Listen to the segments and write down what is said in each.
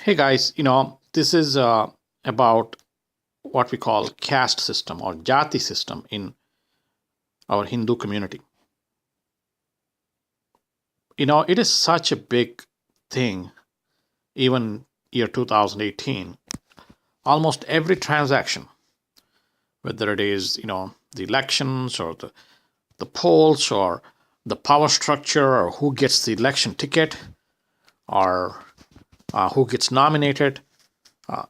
Hey guys, this is about what we call caste system or jaati system in our Hindu community. It is such a big thing, even year 2018. Almost every transaction, whether it is, the elections or the polls or the power structure or who gets the election ticket or who gets nominated, uh,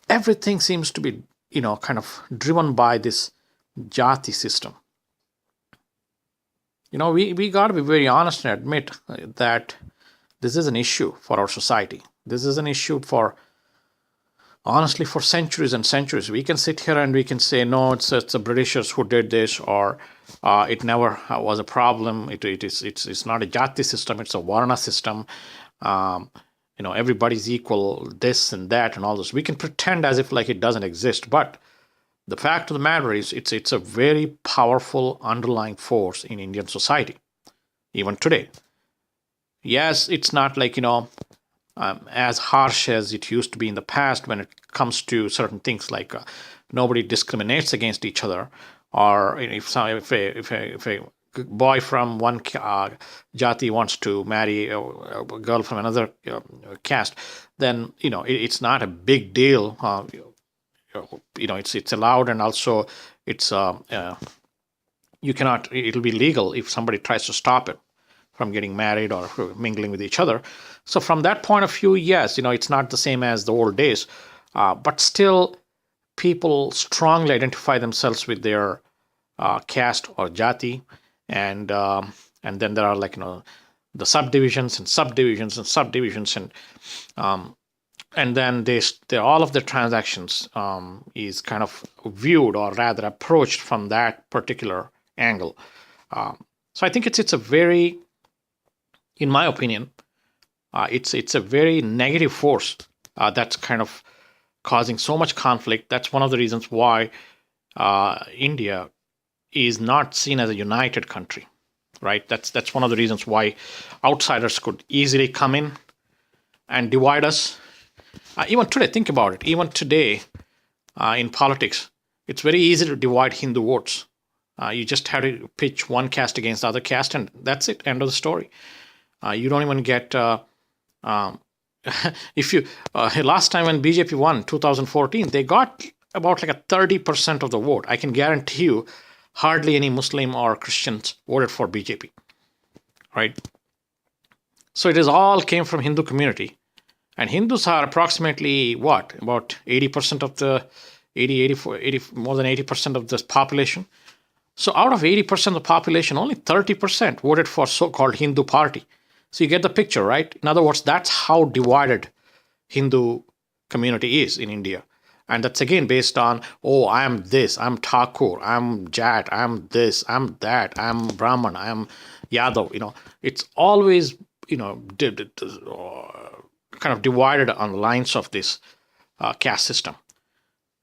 everything seems to be, kind of driven by this jati system. We got to be very honest and admit that this is an issue for our society. This is an issue for, honestly, for centuries and centuries. We can sit here and we can say, no, it's the Britishers who did this, or it never was a problem. It's not a jati system, it's a varna system. Um, everybody's equal, this and that and all this. We can pretend as if like it doesn't exist, but the fact of the matter is it's a very powerful underlying force in Indian society, even today. Yes, it's not like, as harsh as it used to be in the past when it comes to certain things like nobody discriminates against each other, or if a boy from one jati wants to marry a girl from another caste, then it's not a big deal. It's allowed, and also it's you cannot. It'll be legal if somebody tries to stop it from getting married or mingling with each other. So from that point of view, yes, it's not the same as the old days, but still, people strongly identify themselves with their caste or jati, and then there are like the subdivisions and subdivisions and subdivisions um, and then they all of the transactions is kind of viewed or rather approached from that particular angle. So I think it's a very, in my opinion, it's a very negative force that's kind of causing so much conflict. That's one of the reasons why India is not seen as a united country, right? That's one of the reasons why outsiders could easily come in and divide us. Even today, think about it. Even today, in politics, it's very easy to divide Hindu votes. You just have to pitch one caste against the other caste, and that's it. End of the story. You don't even get. Um, if you last time when BJP won 2014, they got about like a 30% of the vote. I can guarantee you, hardly any Muslim or Christians voted for BJP, right? So it is all came from Hindu community. And Hindus are approximately what? About 80% of the 84, 80, more than 80% of the population. So out of 80% of the population, only 30% voted for so-called Hindu party. So you get the picture, right? In other words, that's how divided Hindu community is in India. And that's again based on, oh, I am this, I'm Thakur, I'm Jat, I'm this, I'm that, I'm Brahman, I'm Yadav. It's always, kind of divided on the lines of this caste system.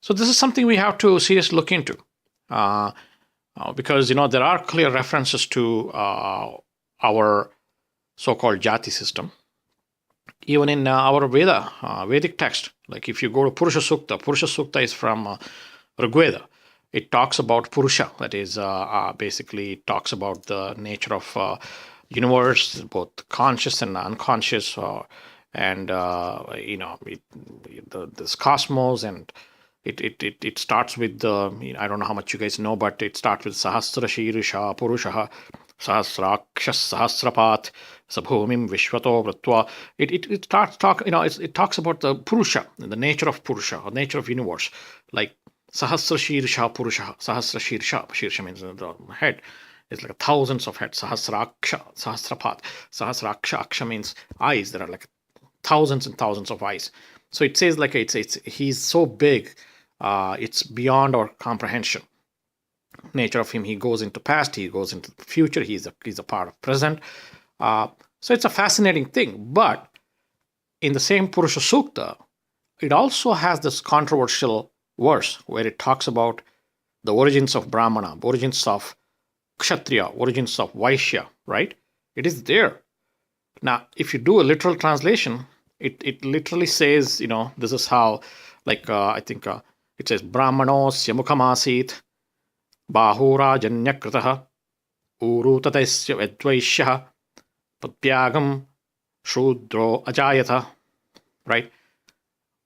So this is something we have to seriously look into, because there are clear references to our so-called jati system, even in our Vedic text. Like if you go to Purusha Sukta is from Rigveda. It talks about Purusha, that is basically it talks about the nature of universe, both conscious and unconscious. And this cosmos, and it starts with the, I don't know how much you guys know, but it starts with Sahasra Shirisha Purusha Sahasraksha Sahasrapat Sabhumim Vishwato Vritva. It starts talk it talks about the Purusha, the nature of Purusha, or nature of universe, like Sahasra Shirisha Purusha. Sahasra Shirsha means the head. It's like thousands of heads. Sahasraksha Sahasrapat. Aksha means eyes. There are like thousands and thousands of eyes. So it says like it's he's so big, it's beyond our comprehension. Nature of him, he goes into past, he goes into the future, he's a part of present. So it's a fascinating thing. But in the same Purusha Sukta, it also has this controversial verse where it talks about the origins of Brahmana, origins of Kshatriya, origins of Vaishya, right? It is there. Now, if you do a literal translation, It literally says, this is how, like I think it says Brahmanosya mukhamasit bahurajanyakritah urutatasya vedvaishyah patyagam shudro ajayata, right?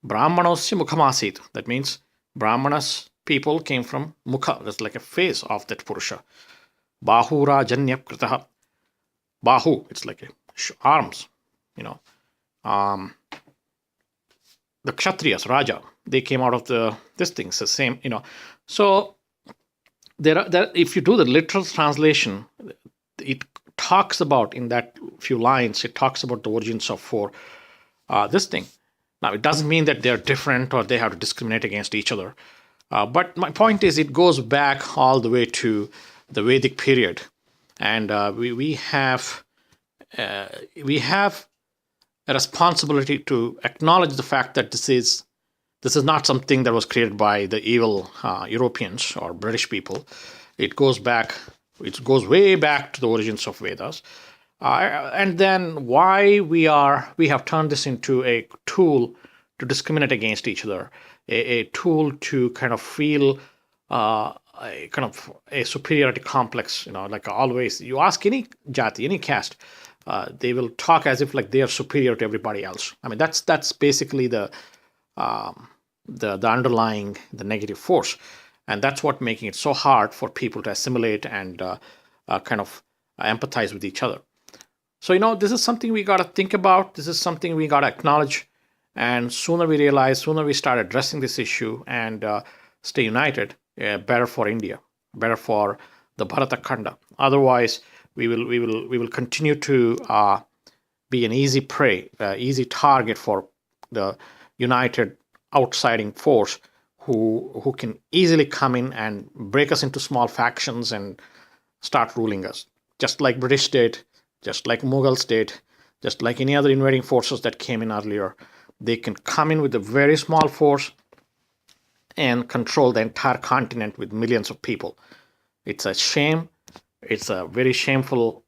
Brahmanosya mukhamasit. That means Brahmanas people came from mukha. That's like a face of that Purusha. Bahurajanyakritah. Bahu, it's like arms, you know. The Kshatriyas, Raja, they came out of this thing. It's the same, So if you do the literal translation, it talks about, in that few lines, it talks about the origins of for this thing. Now, it doesn't mean that they're different or they have to discriminate against each other. But my point is, it goes back all the way to the Vedic period, and we have a responsibility to acknowledge the fact that this is not something that was created by the evil Europeans or British people. It goes way back to the origins of Vedas. And then why we have turned this into a tool to discriminate against each other, a tool to kind of feel a superiority complex. Like always, you ask any jaati, any caste, they will talk as if like they are superior to everybody else. I mean, that's basically the underlying, the negative force, and that's what making it so hard for people to assimilate and kind of empathize with each other. So this is something we got to think about. This is something we got to acknowledge, and sooner we start addressing this issue and stay united, better for India, better for the Bharata Khanda. Otherwise, we will continue to be an easy prey, easy target for the united outsiding force who can easily come in and break us into small factions and start ruling us, just like British did, just like Mughals did, just like any other invading forces that came in earlier. They can come in with a very small force and control the entire continent with millions of people. It's a shame. It's a very shameful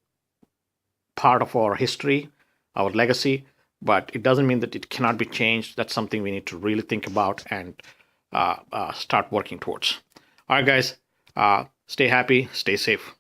part of our history, our legacy, but it doesn't mean that it cannot be changed. That's something we need to really think about and start working towards. All right, guys, stay happy, stay safe.